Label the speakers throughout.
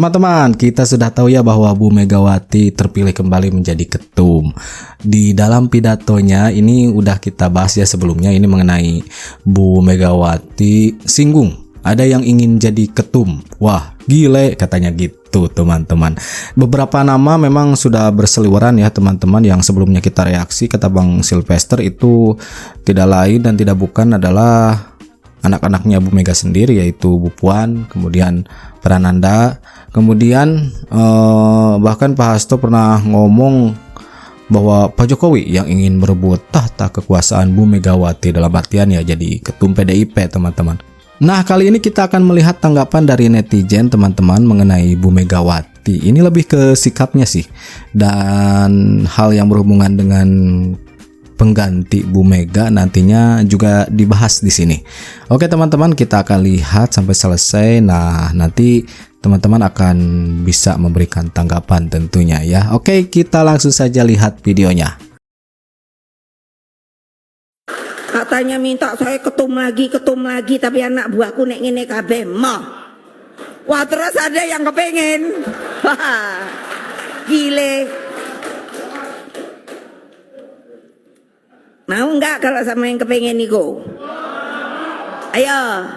Speaker 1: Teman-teman, kita sudah tahu ya bahwa Bu Megawati terpilih kembali menjadi ketum. Di dalam pidatonya ini udah kita bahas ya sebelumnya, ini mengenai Bu Megawati singgung ada yang ingin jadi ketum. Wah, gile katanya gitu teman-teman. Beberapa nama memang sudah berseliweran ya teman-teman, yang sebelumnya kita reaksi kata Bang Sylvester itu tidak lain dan tidak bukan adalah anak-anaknya Bu Mega sendiri, yaitu Bu Puan, kemudian Prananda, kemudian bahkan Pak Hasto pernah ngomong bahwa Pak Jokowi yang ingin merebut tahta kekuasaan Bu Megawati, dalam artian ya jadi ketum PDIP teman-teman. Nah, kali ini kita akan melihat tanggapan dari netizen teman-teman mengenai Bu Megawati. Ini lebih ke sikapnya sih, dan hal yang berhubungan dengan pengganti Bu Mega nantinya juga dibahas di sini. Oke teman-teman, kita akan lihat sampai selesai. Nah, nanti teman-teman akan bisa memberikan tanggapan tentunya ya. Oke, kita langsung saja lihat videonya.
Speaker 2: Katanya minta saya ketum lagi, tapi anak buahku nek ngene kabeh mah. Wah, terus ada yang kepengen. Gile. Mau nggak kalau sama yang kepengen niku? Ayo.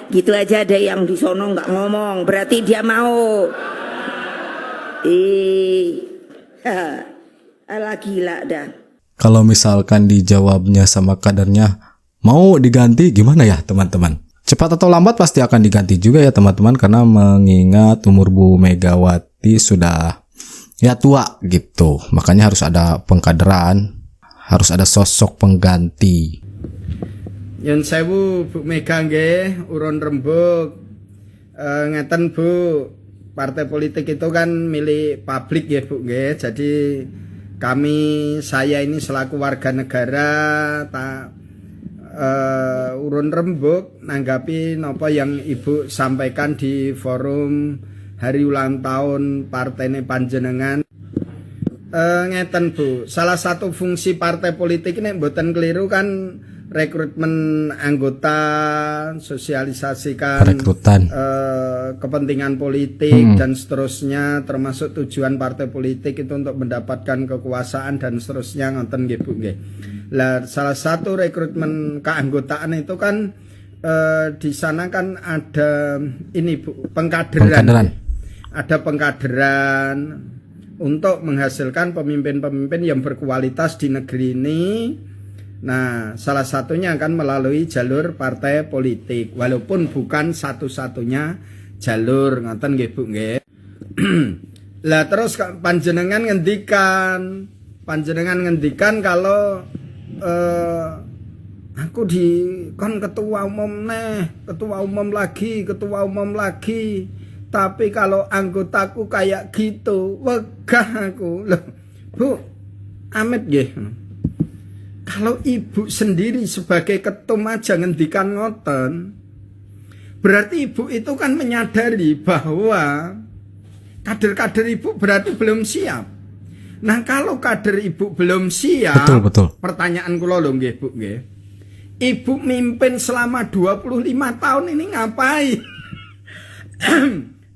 Speaker 2: Gitu aja ada yang di sono nggak ngomong, berarti dia mau. Alah gila dah.
Speaker 1: Kalau misalkan dijawabnya sama kadernya mau diganti, gimana ya teman-teman? Cepat atau lambat pasti akan diganti juga ya teman-teman, karena mengingat umur Bu Megawati sudah ya tua gitu. Makanya harus ada pengkaderan, harus ada sosok pengganti.
Speaker 3: Yen sewu Bu Mega nggih urun rembug. Ngeten Bu, partai politik itu kan milik publik ya Bu nggih. Jadi saya ini selaku warga negara urun rembug nanggapi napa yang Ibu sampaikan di forum hari ulang tahun partene panjenengan. Ngeten Bu, salah satu fungsi partai politik ini mboten keliru kan rekrutmen anggota, sosialisasikan
Speaker 1: perekrutan,
Speaker 3: kepentingan politik dan seterusnya, termasuk tujuan partai politik itu untuk mendapatkan kekuasaan dan seterusnya, ngoten nggih Bu nggih. Lah salah satu rekrutmen keanggotaan itu kan di sana kan ada ini Bu, pengkaderan. Ada pengkaderan untuk menghasilkan pemimpin-pemimpin yang berkualitas di negeri ini. Nah, salah satunya akan melalui jalur partai politik, walaupun bukan satu-satunya jalur, ngoten nggih Bu nggih. Lah terus panjenengan ngendikan kalau aku di kon ketua umum lagi. Tapi kalau anggotaku kayak gitu, wegah aku. Loh, Bu, amit nggih. Kalau Ibu sendiri sebagai ketum aja ngendikan ngoten, berarti Ibu itu kan menyadari bahwa kader-kader Ibu berarti belum siap. Nah, kalau kader Ibu belum siap,
Speaker 1: betul.
Speaker 3: Pertanyaan kula lho nggih Bu nggih. Ibu mimpin selama 25 tahun ini ngapain?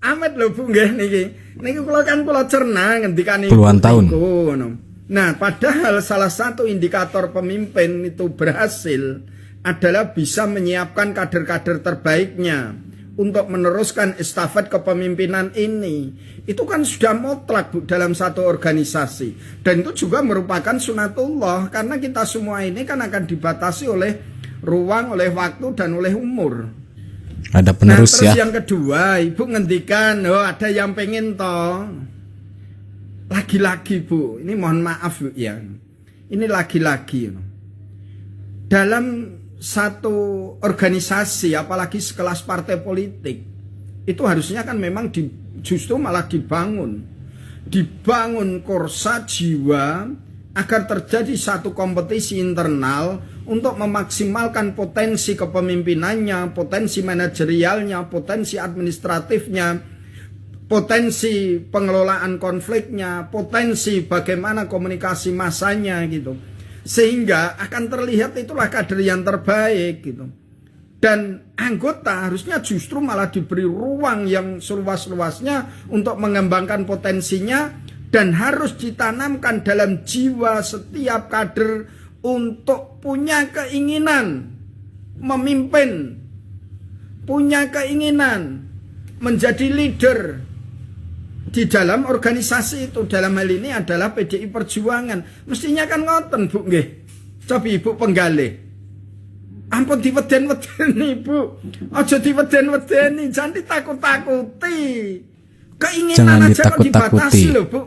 Speaker 3: Amet lho Bu nggih niki. Niki kula cerna ngendikan
Speaker 1: puluhan tahun.
Speaker 3: Nah, padahal salah satu indikator pemimpin itu berhasil adalah bisa menyiapkan kader-kader terbaiknya untuk meneruskan estafet kepemimpinan ini. Itu kan sudah mutlak Bu dalam satu organisasi. Dan itu juga merupakan sunatullah, karena kita semua ini kan akan dibatasi oleh ruang, oleh waktu, dan oleh umur.
Speaker 1: Ada penerus
Speaker 3: terus
Speaker 1: ya.
Speaker 3: Yang kedua, Ibu ngendikan, ada yang pengen toh. Lagi-lagi Bu, ini mohon maaf Bu ya. Ini lagi-lagi. Dalam satu organisasi, apalagi sekelas partai politik, itu harusnya kan memang justru malah dibangun korsa jiwa agar terjadi satu kompetisi internal untuk memaksimalkan potensi kepemimpinannya, potensi manajerialnya, potensi administratifnya, potensi pengelolaan konfliknya, potensi bagaimana komunikasi massanya gitu. Sehingga akan terlihat itulah kader yang terbaik gitu. Dan anggota harusnya justru malah diberi ruang yang seluas-luasnya untuk mengembangkan potensinya, dan harus ditanamkan dalam jiwa setiap kader untuk punya keinginan memimpin, punya keinginan menjadi leader di dalam organisasi itu. Dalam hal ini adalah PDI Perjuangan. Mestinya kan ngoten, Bu, nggih. Coba Ibu penggalih. Ampun diweden-wedeni, Bu. Aja diweden-wedeni, jangan ditakut-takuti. Keinginan
Speaker 1: Jangan
Speaker 3: aja kok dibatasi
Speaker 1: ditakut-takuti.
Speaker 3: loh, Bu.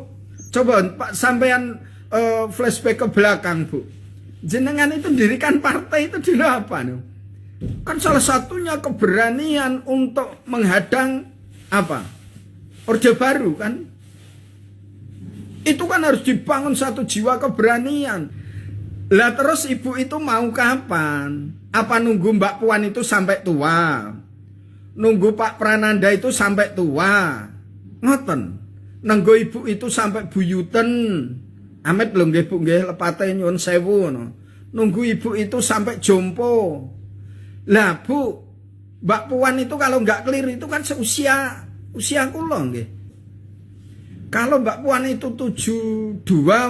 Speaker 3: Coba Pak sampean flashback ke belakang, Bu. Jenengan itu dirikan partai itu dulu apa nih? Kan salah satunya keberanian untuk menghadang apa? Orde Baru kan? Itu kan harus dibangun satu jiwa keberanian. Lah terus Ibu itu mau kapan? Apa nunggu Mbak Puan itu sampai tua? Nunggu Pak Prananda itu sampai tua? Ngoten. Nunggu Ibu itu sampai buyuten. Amit lho nggih Bu nggih, lepate nyuwun sewu no. Nunggu Ibu itu sampai jompo. Lah Bu, Mbak Puan itu kalau nggak keliru itu kan seusia kula nggih. Kalau Mbak Puan itu 72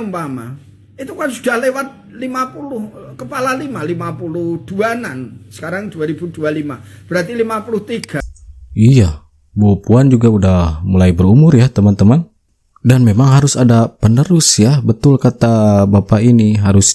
Speaker 3: umpama, itu kan sudah lewat 50, kepala 52-an. Sekarang 2025. Berarti 53.
Speaker 1: Iya, Bu Puan juga udah mulai berumur ya teman-teman. Dan memang harus ada penerus ya. Betul kata Bapak ini, harus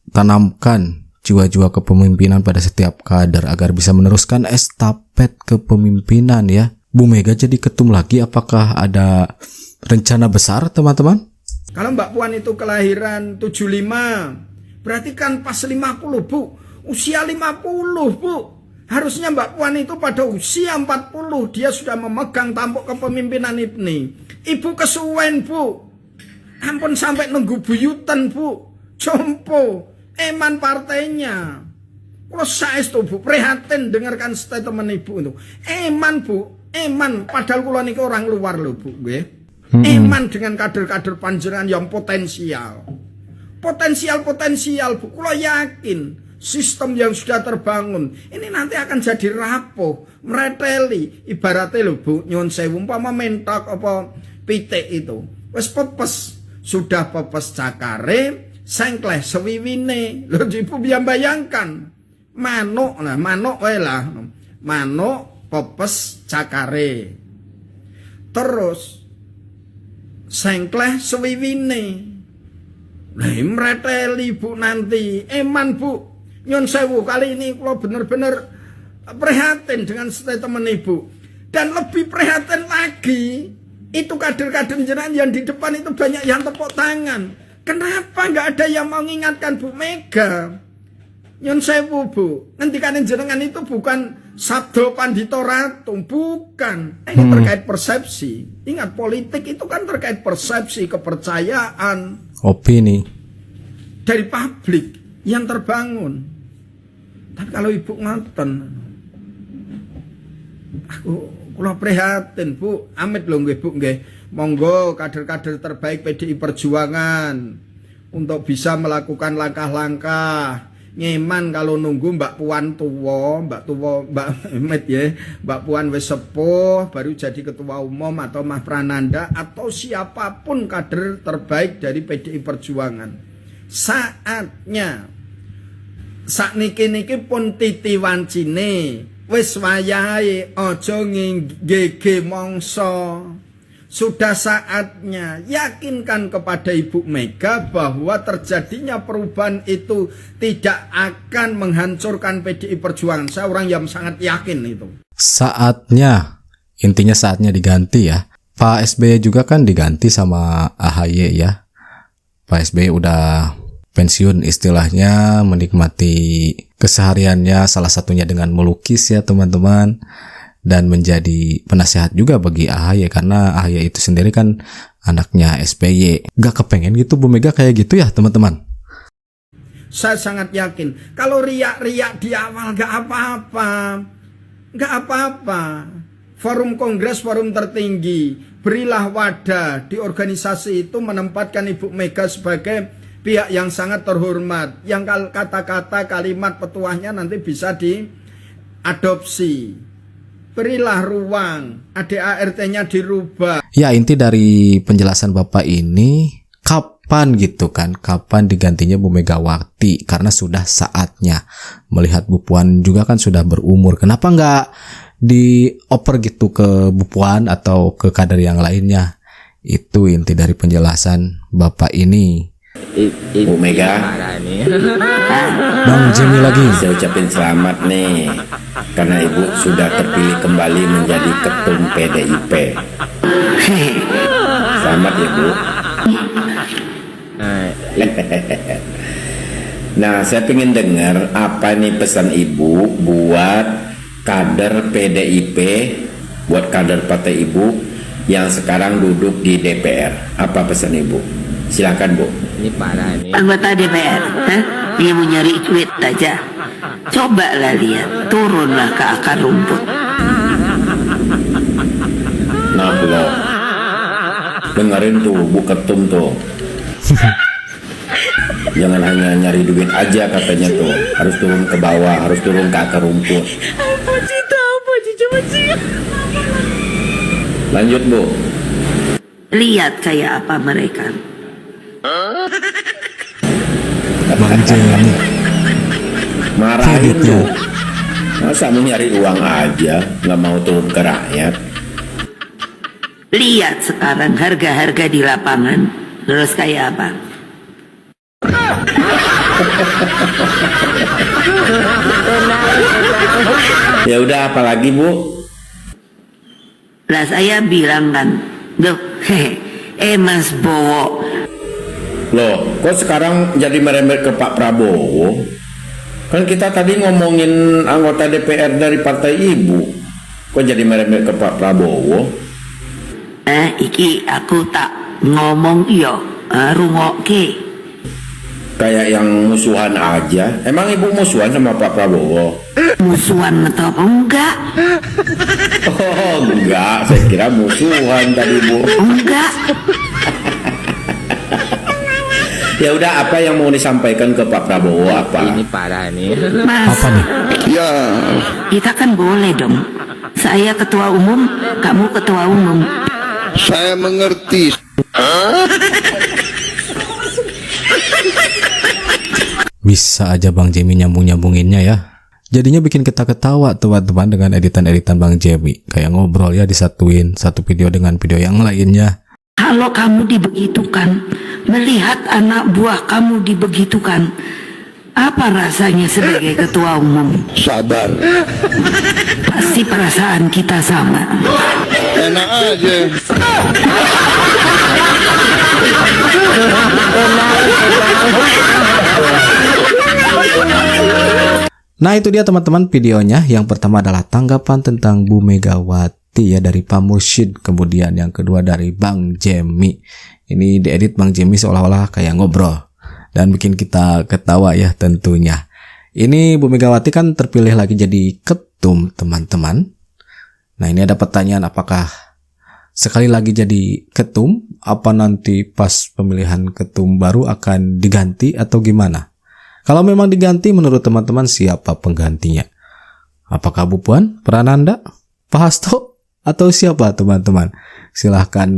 Speaker 1: ditanamkan jiwa-jiwa kepemimpinan pada setiap kader agar bisa meneruskan estafet kepemimpinan ya. Bu Mega jadi ketum lagi, apakah ada rencana besar teman-teman?
Speaker 3: Kalau Mbak Puan itu kelahiran 75, berarti kan pas 50, Bu. Usia 50, Bu. Harusnya Mbak Puan itu pada usia 40 dia sudah memegang tampuk kepemimpinan ini. Ibu kesuwen, Bu. Ampun sampai nunggu buyutan, Bu. Jompo, eman partainya. Kalau saestu, Bu, prihatin dengarkan statement Ibu itu. Eman, Bu. Eman, padahal kula niki orang luar lho, Bu, nggih. Eman dengan kader-kader panjenengan yang potensial. Potensial, Bu. Kula yakin sistem yang sudah terbangun ini nanti akan jadi rapuh, mereteli. Ibaratnya lho, Bu, nyuwun sewu umpama mentok apa pitik itu. Wis pepes, sudah pepes cakare, sengkleh sewiwine. Lho Ibu bayangkan. Manuk wae lah. Manuk pepes cakare. Terus sengkleh sewiwine. Lah mreteli Bu nanti. Eman Bu. Nyun sewu kali ini kula bener-bener prihatin dengan statement Ibu. Dan lebih prihatin lagi, itu kader-kader jenengan yang di depan itu banyak yang tepuk tangan. Kenapa nggak ada yang mau mengingatkan Bu Mega? Nyun sewu Bu, ngendikaning jenengan itu bukan sabdo pandito ratu, bukan. Ini terkait persepsi. Ingat, politik itu kan terkait persepsi, kepercayaan,
Speaker 1: Opini.
Speaker 3: dari publik yang terbangun. Tapi kalau Ibu ngoten, aku kula prihatin, Bu. Amit lho nggih, Bu nggih. Monggo kader-kader terbaik PDI Perjuangan untuk bisa melakukan langkah-langkah. Ngeman kalau nunggu Mbak Puan tua, Mbak Emet ya, Mbak Puan wis sepuh baru jadi ketua umum atau Mas Prananda atau siapapun kader terbaik dari PDI Perjuangan. Saatnya sakniki-niki pun titi wancine, wis wayahe aja nggege mangsa. Sudah saatnya yakinkan kepada Ibu Mega bahwa terjadinya perubahan itu tidak akan menghancurkan PDI Perjuangan. Saya orang yang sangat yakin itu.
Speaker 1: Saatnya, intinya saatnya diganti ya. Pak SBY juga kan diganti sama AHY ya. Pak SBY udah pensiun istilahnya, menikmati kesehariannya salah satunya dengan melukis ya teman-teman. Dan menjadi penasehat juga bagi AHY karena AHY itu sendiri kan anaknya SBY. Gak kepengen gitu Bu Mega kayak gitu ya teman-teman?
Speaker 3: Saya sangat yakin. Kalau riak-riak di awal gak apa-apa. Gak apa-apa. Forum Kongres, forum tertinggi. Berilah wadah di organisasi itu menempatkan Ibu Mega sebagai pihak yang sangat terhormat, yang kata-kata kalimat petuahnya nanti bisa diadopsi. Berilah ruang, ADART-nya dirubah.
Speaker 1: Ya, inti dari penjelasan Bapak ini, kapan gitu kan, kapan digantinya Bu Megawati, karena sudah saatnya. Melihat Bu Puan juga kan sudah berumur, kenapa nggak dioper gitu ke Bu Puan atau ke kader yang lainnya? Itu inti dari penjelasan Bapak ini.
Speaker 4: Bu Mega,
Speaker 1: Bang Jemi lagi.
Speaker 4: saya ucapin selamat nih, karena Ibu sudah terpilih kembali menjadi ketum PDIP. Selamat ya Bu. Nah, saya ingin dengar apa nih pesan Ibu buat kader PDIP, buat kader partai Ibu yang sekarang duduk di DPR. Apa pesan Ibu? Silakan Bu.
Speaker 5: Ini parah nih.
Speaker 6: Anggota DPR, dia mau nyari duit aja. Cobalah lihat, turunlah ke akar rumput.
Speaker 4: Nah, lo dengerin tuh Bu Ketum tuh. Jangan hanya nyari duit aja katanya tuh. Harus turun ke bawah, harus turun ke akar rumput. Lanjut Bu.
Speaker 6: Lihat kayak apa mereka.
Speaker 1: Bang Jemi.
Speaker 4: Marahin
Speaker 1: Kreditnya.
Speaker 4: tuh. Masa mau nyari uang aja, nggak mau turun ke rakyat.
Speaker 6: Lihat sekarang harga-harga di lapangan. Terus kayak apa?
Speaker 4: Ya udah, apalagi Bu?
Speaker 6: Lah saya bilang kan, duh, Mas Bowo.
Speaker 4: Loh, kok sekarang jadi merembet ke Pak Prabowo? Kan kita tadi ngomongin anggota DPR dari partai Ibu. Kok jadi merembet ke Pak Prabowo?
Speaker 6: Iki aku tak ngomong iyo, rungokke.
Speaker 4: Kayak yang musuhan aja. Emang Ibu musuhan sama Pak Prabowo?
Speaker 6: Musuhan atau apa enggak?
Speaker 4: Oh enggak, saya kira musuhan tadi Bu.
Speaker 6: Enggak.
Speaker 4: Ya udah, apa yang mau disampaikan ke Pak Prabowo apa?
Speaker 5: Ini parah nih.
Speaker 6: Mas,
Speaker 1: Apa nih?
Speaker 6: kita kan boleh dong. Saya ketua umum, kamu ketua umum.
Speaker 7: Saya mengerti.
Speaker 1: Bisa aja Bang Jemi nyambung-nyambunginnya ya. Jadinya bikin kita ketawa teman-teman dengan editan-editan Bang Jemi. Kayak ngobrol ya, disatuin satu video dengan video yang lainnya.
Speaker 6: Kalau kamu dibegitukan, melihat anak buah kamu dibegitukan, apa rasanya sebagai ketua umum?
Speaker 7: Sabar.
Speaker 6: Pasti perasaan kita sama.
Speaker 7: Enak aja.
Speaker 1: Nah itu dia teman-teman videonya. Yang pertama adalah tanggapan tentang Bu Megawati ya dari Pak Mursyid. Kemudian yang kedua dari Bang Jemi. Ini diedit Bang Jemi seolah-olah kayak ngobrol. Dan bikin kita ketawa ya tentunya. Ini Bu Megawati kan terpilih lagi jadi ketum teman-teman. Nah ini ada pertanyaan, apakah sekali lagi jadi ketum, apa nanti pas pemilihan ketum baru akan diganti atau gimana? Kalau memang diganti, menurut teman-teman siapa penggantinya? Apakah Bu Puan, Prananda, Pak Hasto, atau siapa teman-teman? Silahkan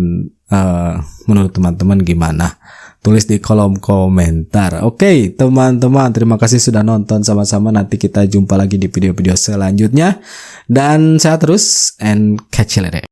Speaker 1: menurut teman-teman gimana? Tulis di kolom komentar. Oke teman-teman, terima kasih sudah nonton sama-sama. Nanti kita jumpa lagi di video-video selanjutnya. Dan sehat terus and catch you later.